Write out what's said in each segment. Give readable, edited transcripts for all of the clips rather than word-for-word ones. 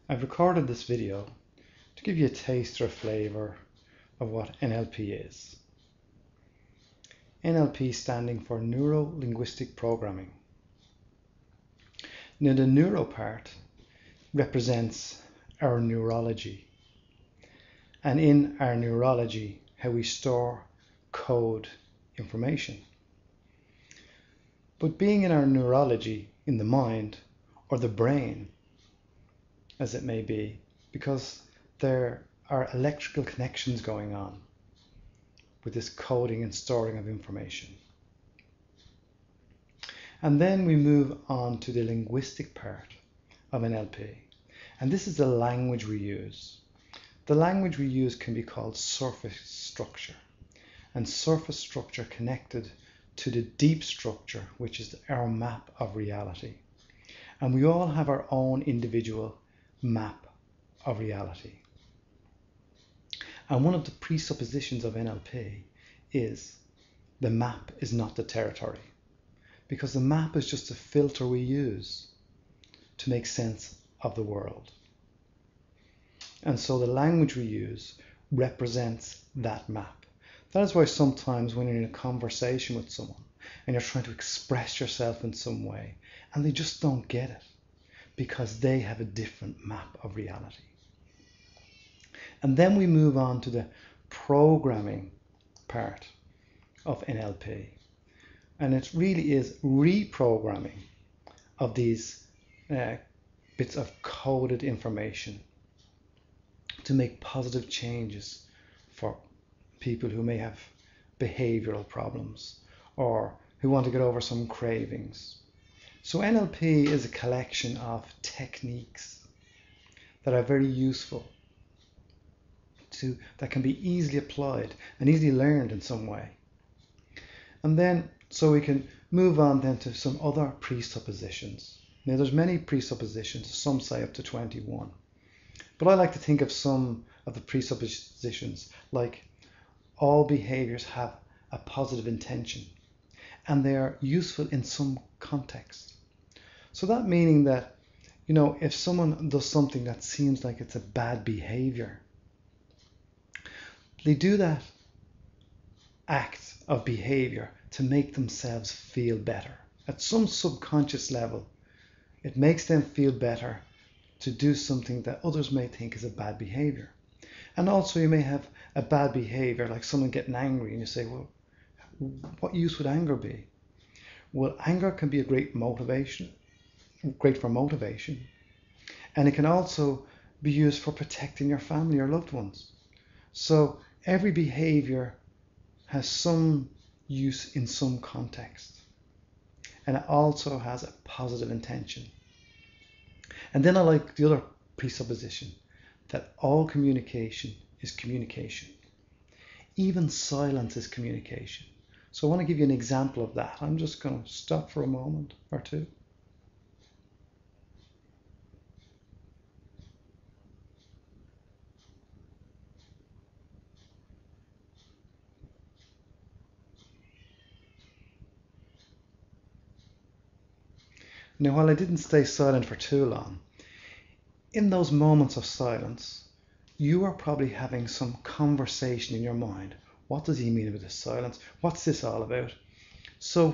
I've recorded this video to give you a taste or a flavour of what NLP is. NLP standing for Neuro-Linguistic Programming. Now the neuro part represents our neurology, and in our neurology how we store, code information. But being in our neurology, in the mind or the brain as it may be, because there are electrical connections going on with this coding and storing of information. And then we move on to the linguistic part of NLP. And this is the language we use. The language we use can be called surface structure. And surface structure connected to the deep structure, which is our map of reality. And we all have our own individual map of reality. And one of the presuppositions of NLP is the map is not the territory, because the map is just a filter we use to make sense of the world. And so the language we use represents that map. That is why sometimes when you're in a conversation with someone and you're trying to express yourself in some way and they just don't get it because they have a different map of reality. And then we move on to the programming part of NLP. And it really is reprogramming of these bits of coded information to make positive changes for people who may have behavioral problems or who want to get over some cravings. So NLP is a collection of techniques that are very useful, that can be easily applied and easily learned in some way. And then, so we can move on then to some other presuppositions. Now there's many presuppositions, some say up to 21. But I like to think of some of the presuppositions like all behaviors have a positive intention and they are useful in some context. So that meaning that, you know, if someone does something that seems like it's a bad behavior, they do that act of behavior to make themselves feel better. At some subconscious level, it makes them feel better to do something that others may think is a bad behavior. And also you may have a bad behavior, like someone getting angry, and you say, well, what use would anger be? Well, anger can be a great for motivation. And it can also be used for protecting your family or loved ones. So every behavior has some use in some context. And it also has a positive intention. And then I like the other presupposition that all communication is communication. Even silence is communication. So I want to give you an example of that. I'm just going to stop for a moment or two. Now, while I didn't stay silent for too long, in those moments of silence, you are probably having some conversation in your mind. What does he mean with this silence? What's this all about? So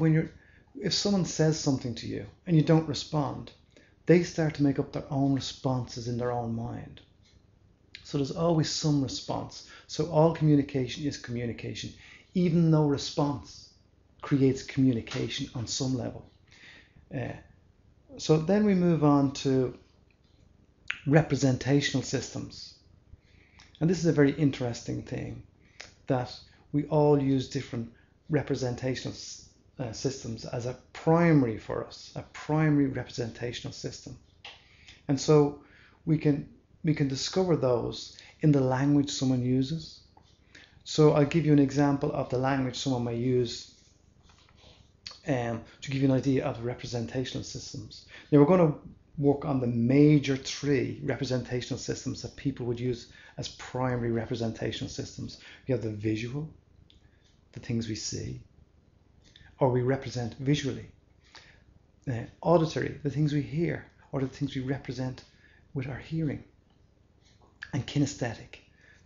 if someone says something to you and you don't respond, they start to make up their own responses in their own mind. So there's always some response. So all communication is communication. Even though response creates communication on some level. So then we move on to representational systems. And this is a very interesting thing, that we all use different representational systems as a primary for us, a primary representational system. And so we can discover those in the language someone uses. So I'll give you an example of the language someone may use to give you an idea of the representational systems. Now we're going to work on the major three representational systems that people would use as primary representational systems. We have the visual, the things we see, or we represent visually. Auditory, the things we hear, or the things we represent with our hearing. And kinesthetic,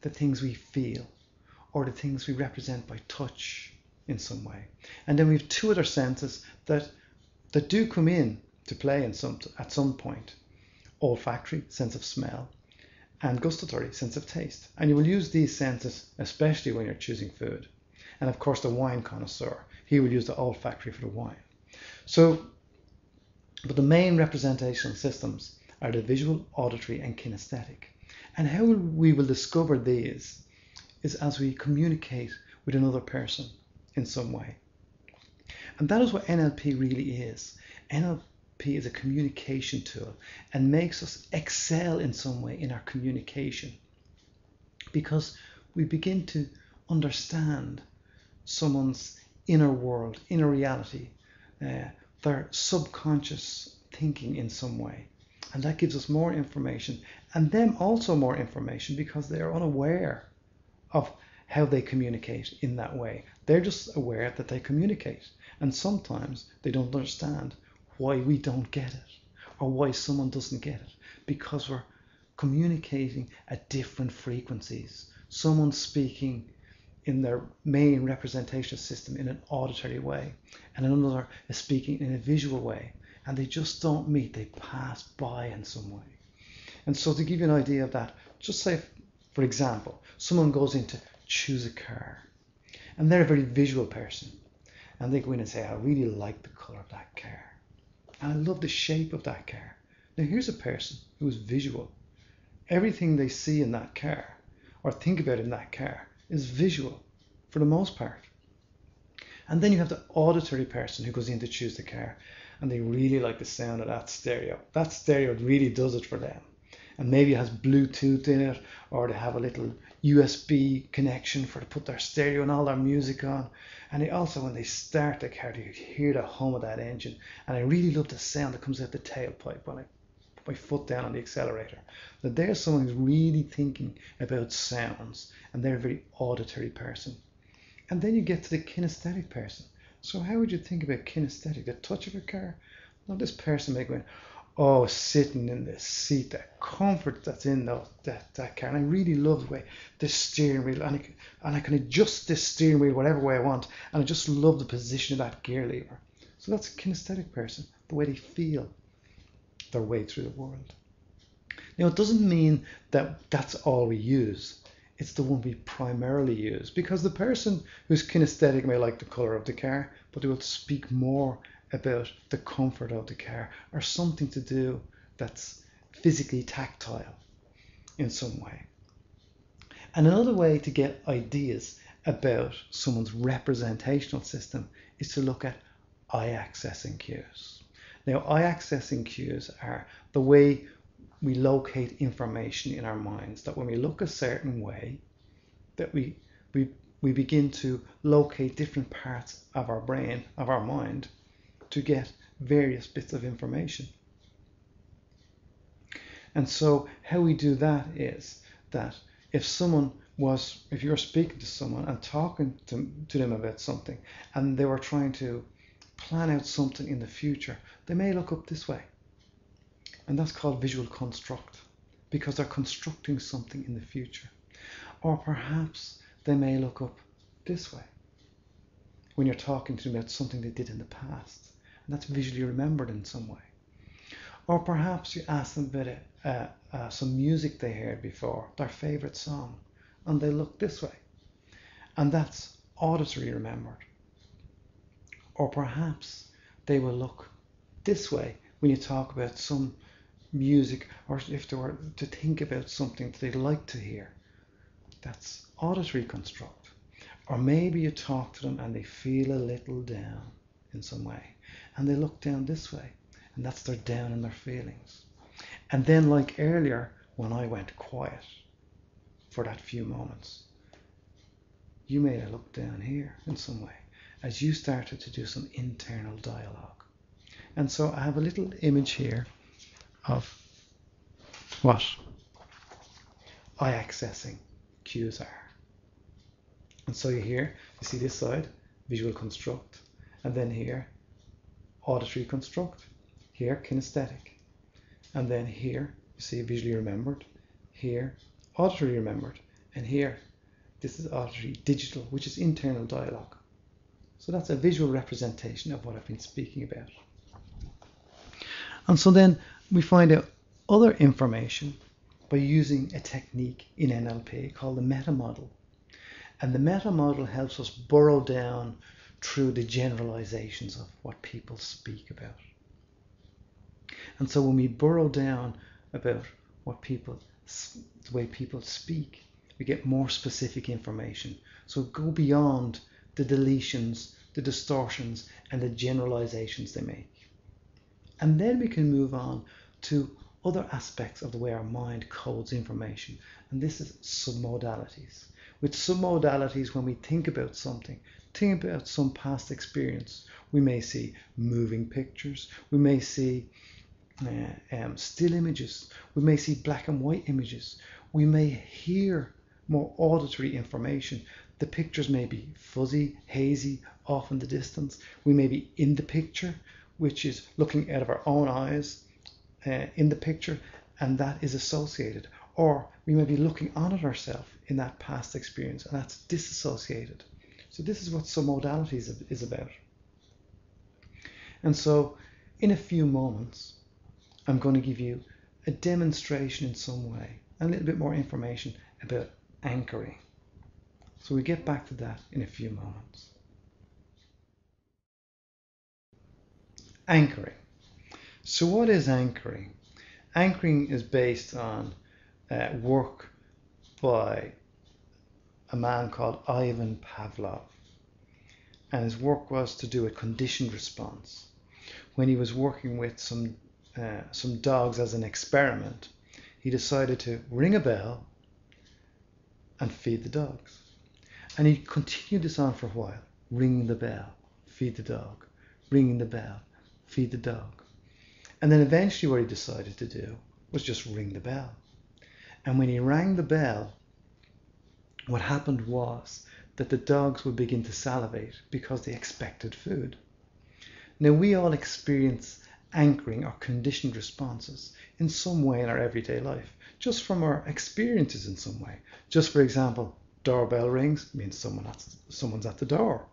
the things we feel, or the things we represent by touch in some way. And then we have two other senses that do come in to play at some point. Olfactory, sense of smell, and gustatory, sense of taste. And you will use these senses especially when you're choosing food. And of course the wine connoisseur, he will use the olfactory for the wine. But the main representational systems are the visual, auditory and kinesthetic. And how we will discover these is as we communicate with another person in some way. And that is what NLP really is. NLP is a communication tool and makes us excel in some way in our communication, because we begin to understand someone's inner world, inner reality, their subconscious thinking in some way. And that gives us more information, and them also more information, because they are unaware of how they communicate in that way. They're just aware that they communicate, and sometimes they don't understand why we don't get it, or why someone doesn't get it, because we're communicating at different frequencies. Someone's speaking in their main representational system in an auditory way, and another is speaking in a visual way, and they just don't meet, they pass by in some way. And so to give you an idea of that, just say, for example, someone goes in to choose a car, and they're a very visual person, and they go in and say, I really like the colour of that car, and I love the shape of that car. Now here's a person who is visual. Everything they see in that car, or think about in that car, is visual for the most part. And then you have the auditory person who goes in to choose the car, and they really like the sound of that stereo. That stereo really does it for them. And maybe it has Bluetooth in it, or they have a little USB connection to put their stereo and all their music on. And they also, when they start the car, you hear the hum of that engine. And I really love the sound that comes out the tailpipe when I put my foot down on the accelerator. That there's someone who's really thinking about sounds, and they're a very auditory person. And then you get to the kinesthetic person. So how would you think about kinesthetic? The touch of a car? Now this person may go in, oh, sitting in the seat, the comfort that's in that car. And I really love the way the steering wheel, and I can adjust this steering wheel whatever way I want. And I just love the position of that gear lever. So that's a kinesthetic person, the way they feel their way through the world. Now it doesn't mean that that's all we use. It's the one we primarily use, because the person who's kinesthetic may like the colour of the car, but they will speak more about the comfort of the car, or something to do that's physically tactile in some way. And another way to get ideas about someone's representational system is to look at eye-accessing cues. Now, eye-accessing cues are the way we locate information in our minds, that when we look a certain way, that we begin to locate different parts of our brain, of our mind, to get various bits of information. And so how we do that is that if you're speaking to someone and talking to them about something, and they were trying to plan out something in the future, they may look up this way. And that's called visual construct, because they're constructing something in the future. Or perhaps they may look up this way when you're talking to them about something they did in the past. And that's visually remembered in some way. Or perhaps you ask them about some music they heard before, their favourite song, and they look this way. And that's auditory remembered. Or perhaps they will look this way when you talk about some music, or if they were to think about something that they'd like to hear. That's auditory construct. Or maybe you talk to them and they feel a little down in some way, and they look down this way, and that's their down in their feelings. And then, like earlier, when I went quiet for that few moments, you may have looked down here in some way as you started to do some internal dialogue. And so I have a little image here of what eye-accessing cues are. And so you see this side, visual construct, and then here, auditory construct, here, kinesthetic, and then here, you see visually remembered, here auditory remembered, and here this is auditory digital, which is internal dialogue. So that's a visual representation of what I've been speaking about. And so then we find out other information by using a technique in NLP called the meta model. And the meta model helps us burrow down through the generalizations of what people speak about. And so when we burrow down about what people, the way people speak, we get more specific information. So go beyond the deletions, the distortions, and the generalizations they make. And then we can move on to other aspects of the way our mind codes information. And this is submodalities. With submodalities, when we think about something, think about some past experience, we may see moving pictures, we may see still images, we may see black and white images, we may hear more auditory information. The pictures may be fuzzy, hazy, off in the distance. We may be in the picture, which is looking out of our own eyes in the picture, and that is associated. Or we may be looking on at ourselves in that past experience, and that's disassociated. So this is what submodalities is about. And so in a few moments, I'm going to give you a demonstration in some way, and a little bit more information about anchoring. So we get back to that in a few moments. Anchoring. So what is anchoring? Anchoring is based on work by a man called Ivan Pavlov. And his work was to do a conditioned response. When he was working with some dogs as an experiment, he decided to ring a bell and feed the dogs. And he continued this on for a while, ringing the bell, feed the dog, ringing the bell, feed the dog. And then eventually what he decided to do was just ring the bell. And when he rang the bell, what happened was that the dogs would begin to salivate because they expected food. Now we all experience anchoring or conditioned responses in some way in our everyday life, just from our experiences in some way. Just for example, doorbell rings means someone's at the door.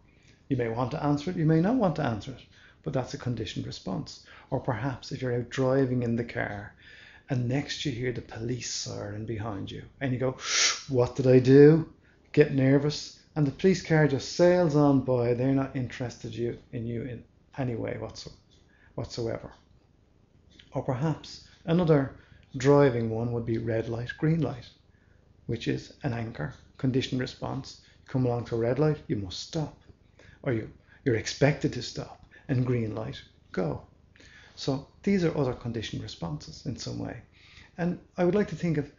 You may want to answer it, you may not want to answer it, but that's a conditioned response. Or perhaps if you're out driving in the car and next you hear the police siren behind you and you go, what did I do? Get nervous, and the police car just sails on by. They're not interested in you in any way whatsoever. Or perhaps another driving one would be red light, green light, which is an anchor, conditioned response. You come along to a red light, you must stop, or you're expected to stop, and green light, go. So these are other conditioned responses in some way. And I would like to think of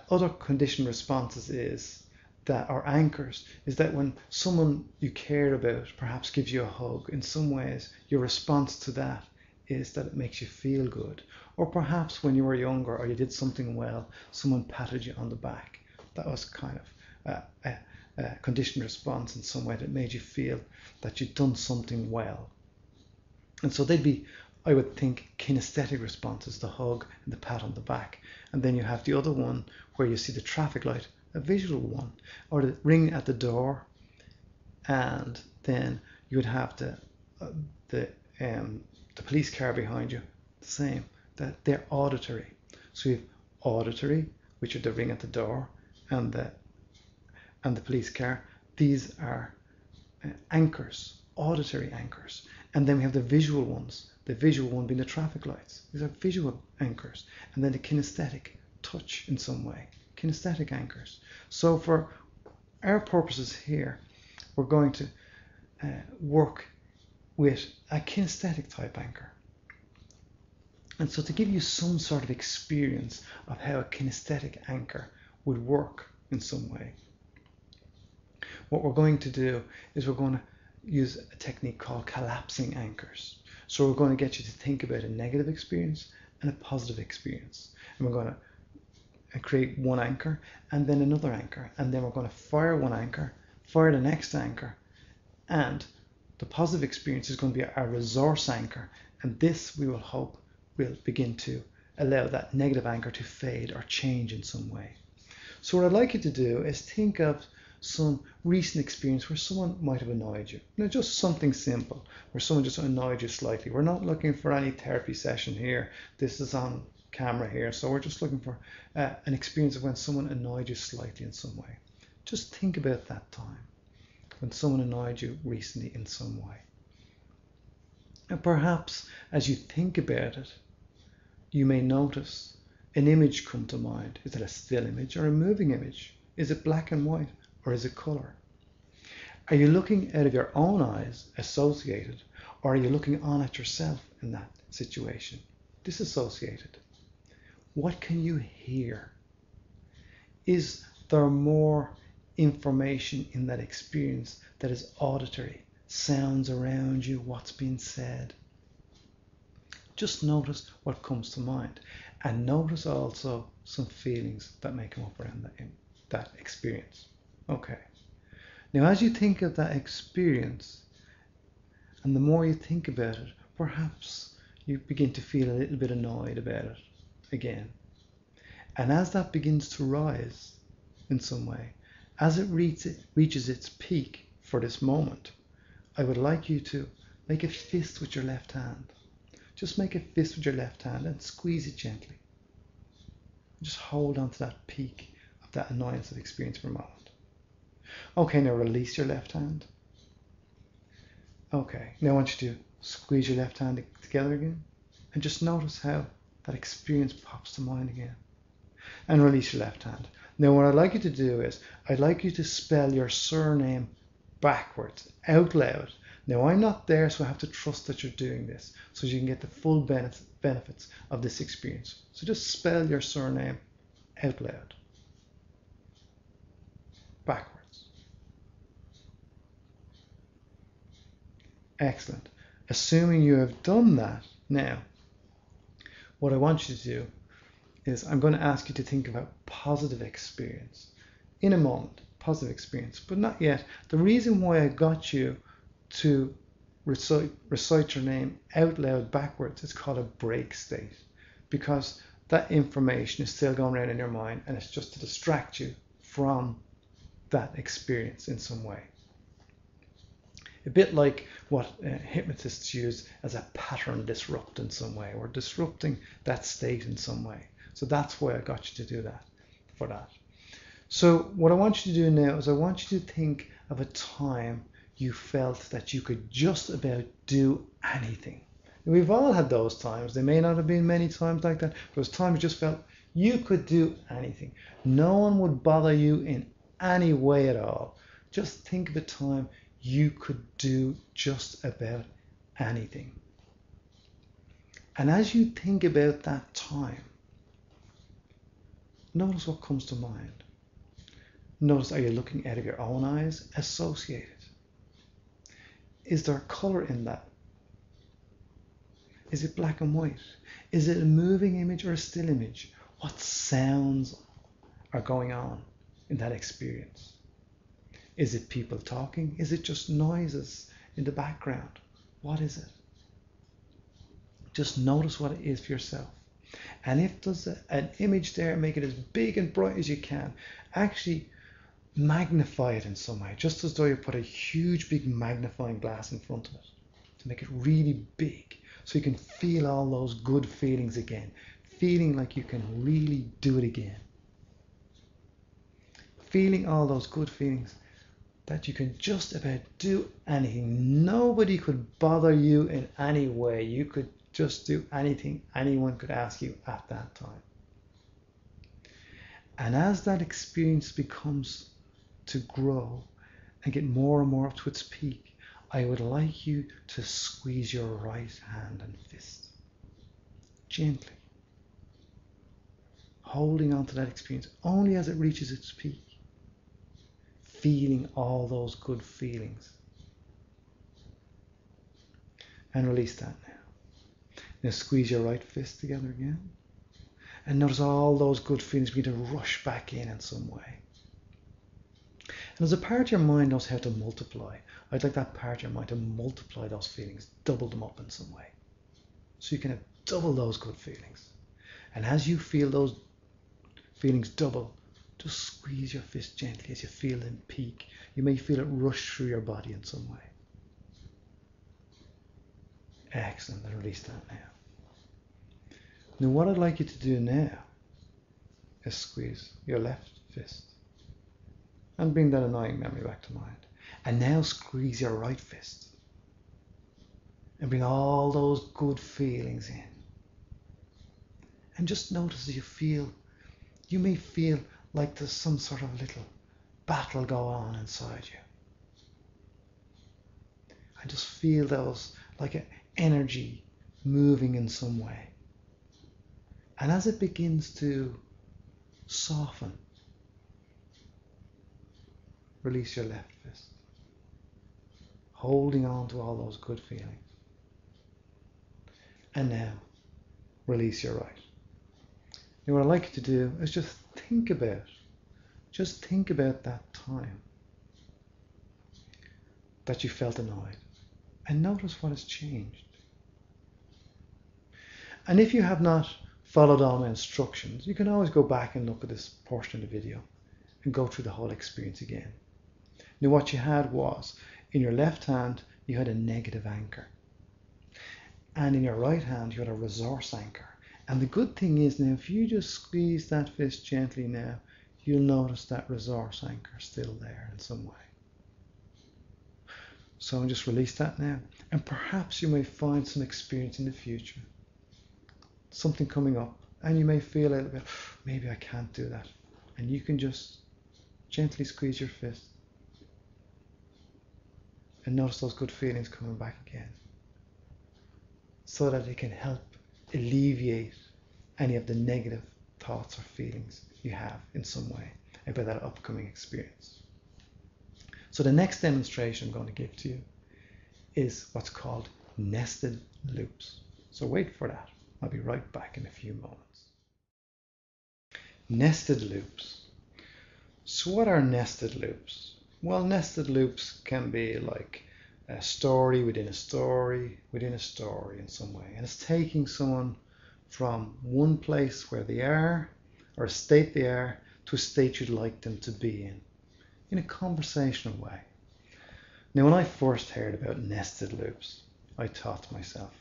other conditioned responses are anchors, is that when someone you care about perhaps gives you a hug, in some ways your response to that is that it makes you feel good. Or perhaps when you were younger or you did something well, someone patted you on the back. That was kind of a conditioned response in some way that made you feel that you'd done something well. And so they'd be, I would think, kinesthetic responses, the hug and the pat on the back. And then you have the other one where you see the traffic light, a visual one, or the ring at the door, and then you would have the police car behind you, the same, that they're auditory. So you have auditory, which are the ring at the door, and the police car. These are anchors, auditory anchors. And then we have the visual ones, the visual one being the traffic lights. These are visual anchors. And then the kinesthetic, touch in some way, kinesthetic anchors. So for our purposes here, we're going to work with a kinesthetic type anchor. And so to give you some sort of experience of how a kinesthetic anchor would work in some way, what we're going to do is we're going to use a technique called collapsing anchors. So we're going to get you to think about a negative experience and a positive experience. And we're going to create one anchor and then another anchor. And then we're going to fire one anchor, fire the next anchor. And the positive experience is going to be our resource anchor. And this, we will hope, will begin to allow that negative anchor to fade or change in some way. So what I'd like you to do is think of some recent experience where someone might have annoyed you. Just something simple, where someone just annoyed you slightly. We're not looking for any therapy session here. This is on camera here, so we're just looking for an experience of when someone annoyed you slightly in some way. Just think about that time when someone annoyed you recently in some way. And perhaps as you think about it, you may notice an image come to mind. Is it a still image or a moving image? Is it black and white or is it color? Are you looking out of your own eyes, associated, or are you looking on at yourself in that situation, disassociated? What can you hear? Is there more information in that experience that is auditory? Sounds around you, what's being said? Just notice what comes to mind, and notice also some feelings that may come up around that experience. Okay. Now, as you think of that experience, and the more you think about it, perhaps you begin to feel a little bit annoyed about it again. And as that begins to rise in some way, as it reaches its peak for this moment, I would like you to make a fist with your left hand. Just make a fist with your left hand and squeeze it gently. Just hold on to that peak of that annoyance of experience for a moment. Okay, now release your left hand. Okay, now I want you to squeeze your left hand together again and just notice how that experience pops to mind again. And release your left hand. Now what I'd like you to do is, I'd like you to spell your surname backwards, out loud. Now I'm not there, so I have to trust that you're doing this, so you can get the full benefits of this experience. So just spell your surname out loud, backwards. Excellent. Assuming you have done that, now, what I want you to do is I'm going to ask you to think about positive experience. In a moment, positive experience, but not yet. The reason why I got you to recite your name out loud backwards is called a break state, because that information is still going around in your mind and it's just to distract you from that experience in some way. A bit like what hypnotists use as a pattern disrupt in some way, or disrupting that state in some way. So that's why I got you to do that, for that. So what I want you to do now is I want you to think of a time you felt that you could just about do anything. And we've all had those times. There may not have been many times like that, but those times you just felt you could do anything. No one would bother you in any way at all. Just think of a time you could do just about anything. And as you think about that time, notice what comes to mind. Notice, are you looking out of your own eyes? Associated. Is there color in that? Is it black and white? Is it a moving image or a still image? What sounds are going on in that experience? Is it people talking? Is it just noises in the background? What is it? Just notice what it is for yourself. And if there's an image there, make it as big and bright as you can. Actually magnify it in some way, just as though you put a huge big magnifying glass in front of it to make it really big, so you can feel all those good feelings again, feeling like you can really do it again. Feeling all those good feelings that you can just about do anything. Nobody could bother you in any way. You could just do anything anyone could ask you at that time. And as that experience becomes to grow and get more and more up to its peak, I would like you to squeeze your right hand and fist gently, holding on to that experience only as it reaches its peak, feeling all those good feelings. And release that now. Now squeeze your right fist together again. And notice all those good feelings begin to rush back in some way. And as a part of your mind knows how to multiply, I'd like that part of your mind to multiply those feelings, double them up in some way. So you can have double those good feelings. And as you feel those feelings double, just squeeze your fist gently as you feel them peak. You may feel it rush through your body in some way. Excellent, and release that now. Now what I'd like you to do now is squeeze your left fist and bring that annoying memory back to mind. And now squeeze your right fist and bring all those good feelings in. And just notice as you may feel like there's some sort of little battle go on inside you. And just feel those like an energy moving in some way. And as it begins to soften, release your left fist, holding on to all those good feelings. And now, release your right. Now what I'd like you to do is just think about that time that you felt annoyed and notice what has changed. And if you have not followed all my instructions, you can always go back and look at this portion of the video and go through the whole experience again. Now what you had was, in your left hand, you had a negative anchor. And in your right hand, you had a resource anchor. And the good thing is now, if you just squeeze that fist gently now, you'll notice that resource anchor still there in some way. So just release that now. And perhaps you may find some experience in the future, something coming up, and you may feel a little bit, maybe I can't do that. And you can just gently squeeze your fist and notice those good feelings coming back again, so that it can help alleviate any of the negative thoughts or feelings you have in some way about that upcoming experience. So the next demonstration I'm going to give to you is what's called nested loops. So wait for that. I'll be right back in a few moments. Nested loops. So what are nested loops? Well, nested loops can be like a story within a story within a story in some way. And it's taking someone from one place where they are, or a state they are, to a state you'd like them to be in a conversational way. Now, when I first heard about nested loops, I thought to myself,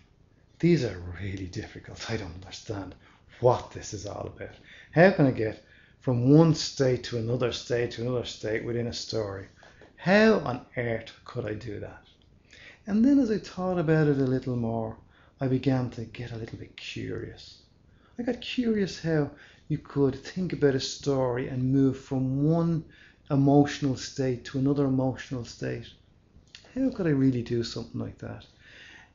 these are really difficult. I don't understand what this is all about. How can I get from one state to another state to another state within a story? How on earth could I do that? And then as I thought about it a little more, I began to get a little bit curious. I got curious how you could think about a story and move from one emotional state to another emotional state. How could I really do something like that?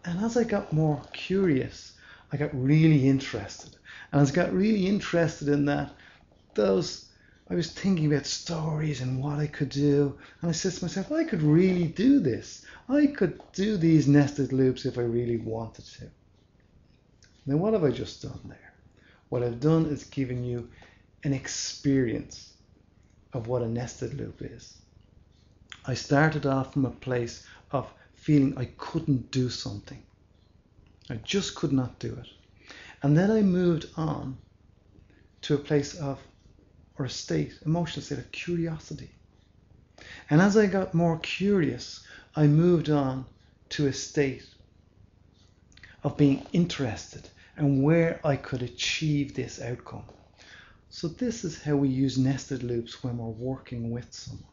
And as I got more curious, I got really interested. And as I got really interested in that, I was thinking about stories and what I could do. And I said to myself, I could really do this. I could do these nested loops if I really wanted to. Now, what have I just done there? What I've done is given you an experience of what a nested loop is. I started off from a place of feeling I couldn't do something. I just could not do it. And then I moved on to a place of, or a state, emotional state of curiosity. And as I got more curious, I moved on to a state of being interested and where I could achieve this outcome. So this is how we use nested loops when we're working with someone.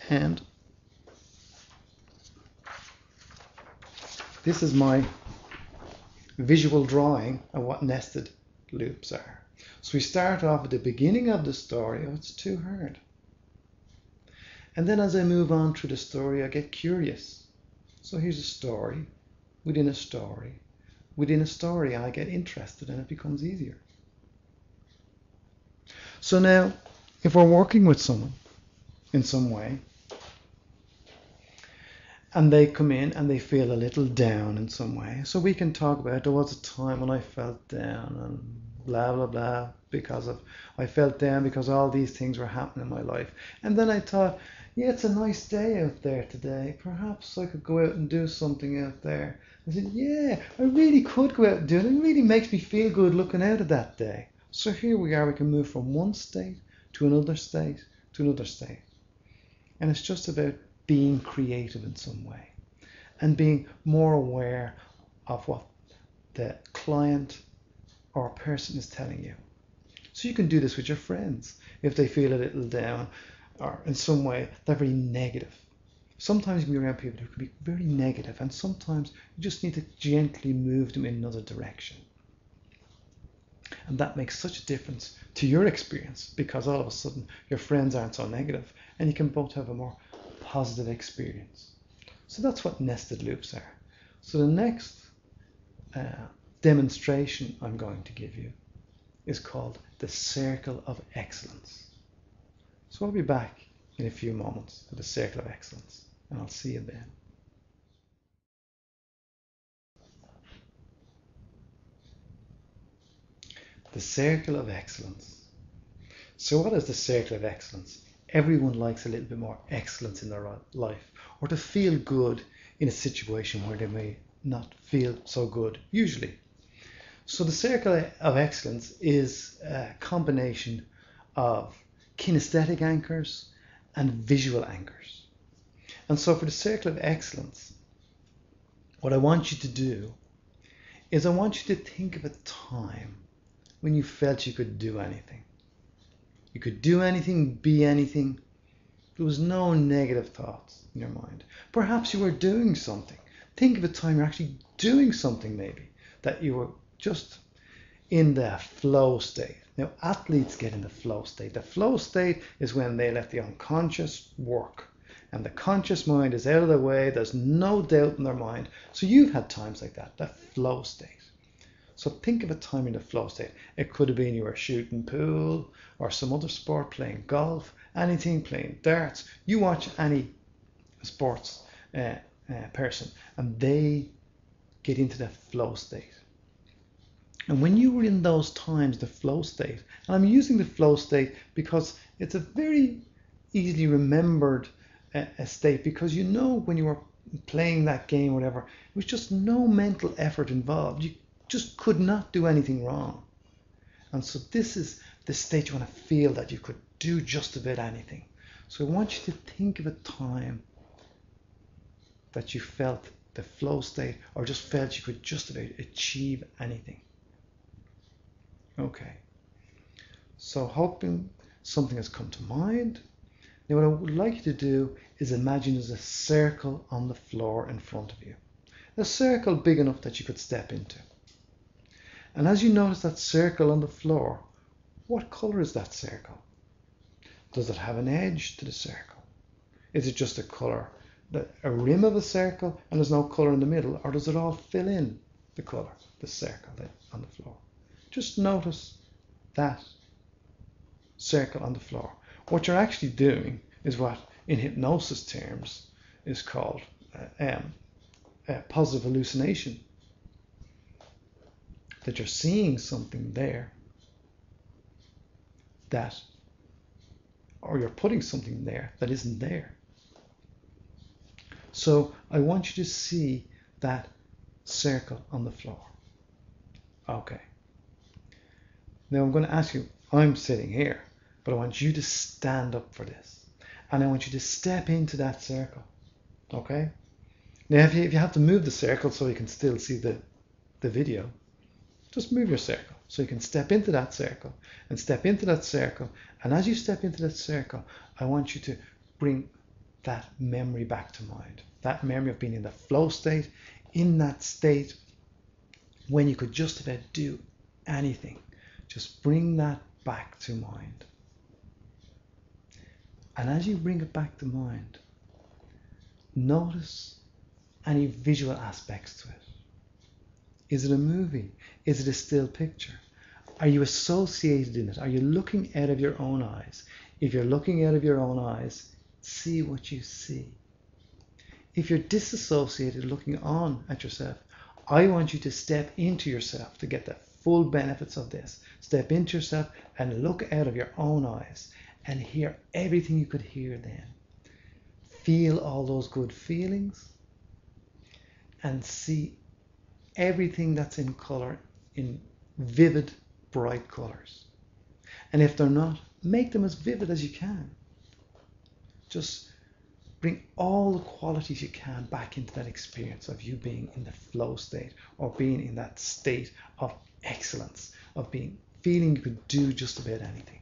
And this is my visual drawing of what nested loops are. So we start off at the beginning of the story. Oh, it's too hard. And then as I move on through the story, I get curious. So here's a story within a story within a story, and I get interested and it becomes easier. So now, if we're working with someone in some way, and they come in and they feel a little down in some way, so we can talk about, there was a time when I felt down and blah blah blah, I felt down because all these things were happening in my life. And then I thought, yeah, it's a nice day out there today. Perhaps I could go out and do something out there. I said, yeah, I really could go out and do it. It really makes me feel good looking out at that day. So here we are, we can move from one state to another state to another state. And it's just about being creative in some way and being more aware of what the client or person is telling you. So you can do this with your friends if they feel a little down or in some way they're very negative. Sometimes you can be around people who can be very negative, and sometimes you just need to gently move them in another direction. And that makes such a difference to your experience, because all of a sudden your friends aren't so negative and you can both have a more positive experience. So that's what nested loops are. So the next demonstration I'm going to give you is called the Circle of Excellence. So I'll be back in a few moments with the Circle of Excellence, and I'll see you then. The Circle of Excellence. So what is the Circle of Excellence? Everyone likes a little bit more excellence in their life, or to feel good in a situation where they may not feel so good usually. So the Circle of Excellence is a combination of kinesthetic anchors and visual anchors. And so for the Circle of Excellence, what I want you to do is I want you to think of a time when you felt you could do anything. You could do anything, be anything. There was no negative thoughts in your mind. Perhaps you were doing something. Think of a time you're actually doing something, maybe, that you were just in the flow state. Now, athletes get in the flow state. The flow state is when they let the unconscious work and the conscious mind is out of the way. There's no doubt in their mind. So you've had times like that, the flow state. So think of a time in the flow state. It could have been you were shooting pool or some other sport, playing golf, anything, playing darts. You watch any sports person and they get into the flow state. And when you were in those times, the flow state, and I'm using the flow state because it's a very easily remembered state, because you know when you were playing that game or whatever, it was just no mental effort involved. You just could not do anything wrong. And so this is the state you want to feel that you could do just about anything. So I want you to think of a time that you felt the flow state or just felt you could just about achieve anything. Okay. So hoping something has come to mind. Now what I would like you to do is imagine there's a circle on the floor in front of you. A circle big enough that you could step into. And as you notice that circle on the floor, what color is that circle? Does it have an edge to the circle? Is it just a color, a rim of a circle, and there's no color in the middle? Or does it all fill in the color, the circle on the floor? Just notice that circle on the floor. What you're actually doing is what in hypnosis terms is called positive hallucination. That you're seeing something there or you're putting something there that isn't there. So I want you to see that circle on the floor. Okay. Now I'm going to ask you, I'm sitting here, but I want you to stand up for this. And I want you to step into that circle. Okay? Now if you have to move the circle so you can still see the video, just move your circle so you can step into that circle and step into that circle. And as you step into that circle, I want you to bring that memory back to mind. That memory of being in the flow state, in that state when you could just about do anything. Just bring that back to mind. And as you bring it back to mind, notice any visual aspects to it. Is it a movie? Is it a still picture? Are you associated in it? Are you looking out of your own eyes? If you're looking out of your own eyes, see what you see. If you're disassociated, looking on at yourself, I want you to step into yourself to get the full benefits of this. Step into yourself and look out of your own eyes and hear everything you could hear then. feel all those good feelings and see everything that's in colour in vivid, bright colours. And if they're not, make them as vivid as you can. Just bring all the qualities you can back into that experience of you being in the flow state, or being in that state of excellence, of feeling you could do just about anything.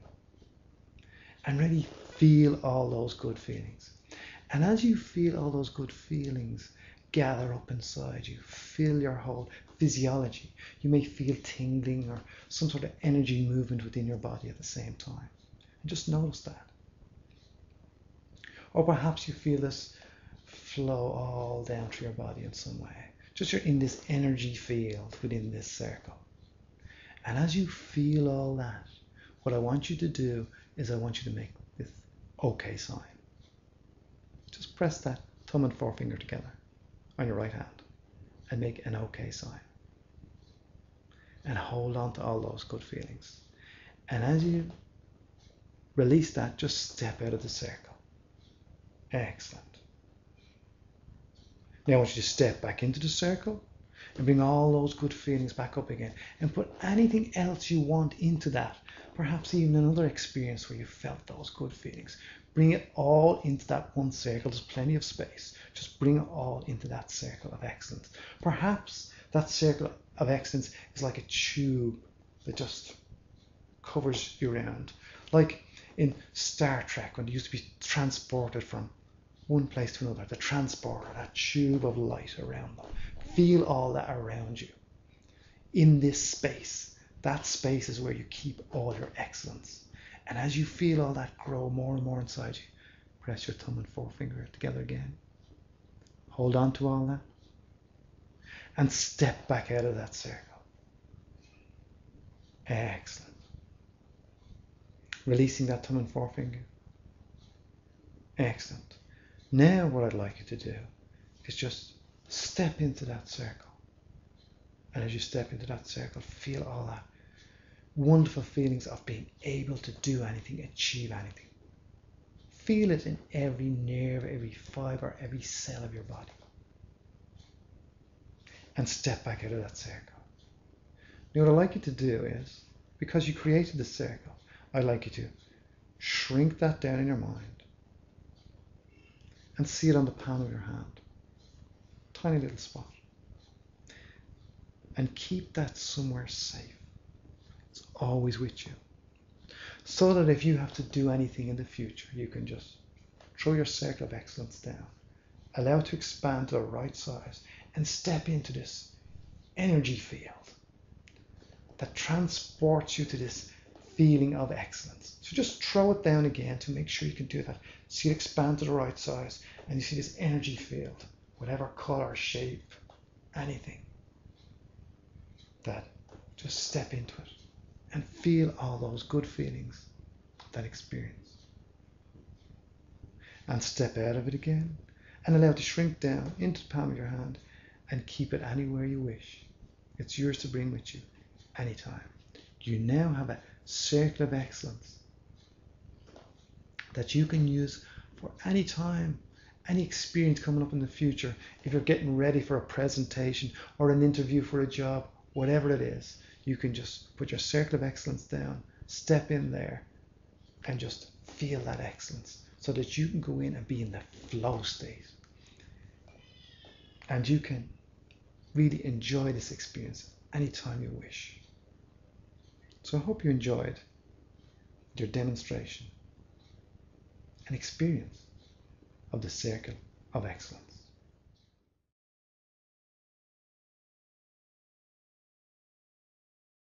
And really feel all those good feelings. And as you feel all those good feelings gather up inside you, feel your whole physiology. You may feel tingling or some sort of energy movement within your body at the same time. And just notice that. Or perhaps you feel this flow all down through your body in some way. Just you're in this energy field within this circle. And as you feel all that, what I want you to do is I want you to make this OK sign. Just press that thumb and forefinger together on your right hand and make an OK sign. And hold on to all those good feelings. And as you release that, just step out of the circle. Excellent. Now I want you to step back into the circle and bring all those good feelings back up again, and put anything else you want into that. Perhaps even another experience where you felt those good feelings. Bring it all into that one circle. There's plenty of space. Just bring it all into that circle of excellence. Perhaps that circle of excellence is like a tube that just covers you around. Like in Star Trek, when they used to be transported from one place to another, the transporter, that tube of light around them. Feel all that around you. In this space, that space is where you keep all your excellence. And as you feel all that grow more and more inside you, press your thumb and forefinger together again. Hold on to all that. And step back out of that circle. Excellent. Releasing that thumb and forefinger. Excellent. Now what I'd like you to do is just step into that circle. And as you step into that circle, feel all that wonderful feelings of being able to do anything, achieve anything. Feel it in every nerve, every fibre, every cell of your body. And step back out of that circle. Now what I'd like you to do is, because you created the circle, I'd like you to shrink that down in your mind and see it on the palm of your hand. Tiny little spot. And keep that somewhere safe. It's always with you. So that if you have to do anything in the future, you can just throw your circle of excellence down, allow it to expand to the right size, and step into this energy field that transports you to this feeling of excellence. So just throw it down again to make sure you can do that. See it expand to the right size, and you see this energy field, whatever color, shape, anything, that just step into it and feel all those good feelings, that experience. And step out of it again and allow it to shrink down into the palm of your hand and keep it anywhere you wish. It's yours to bring with you anytime. You now have a circle of excellence that you can use for any time, any experience coming up in the future. If you're getting ready for a presentation or an interview for a job, whatever it is, you can just put your circle of excellence down, step in there, and just feel that excellence so that you can go in and be in the flow state. And you can really enjoy this experience anytime you wish. So I hope you enjoyed your demonstration and experience of the circle of excellence.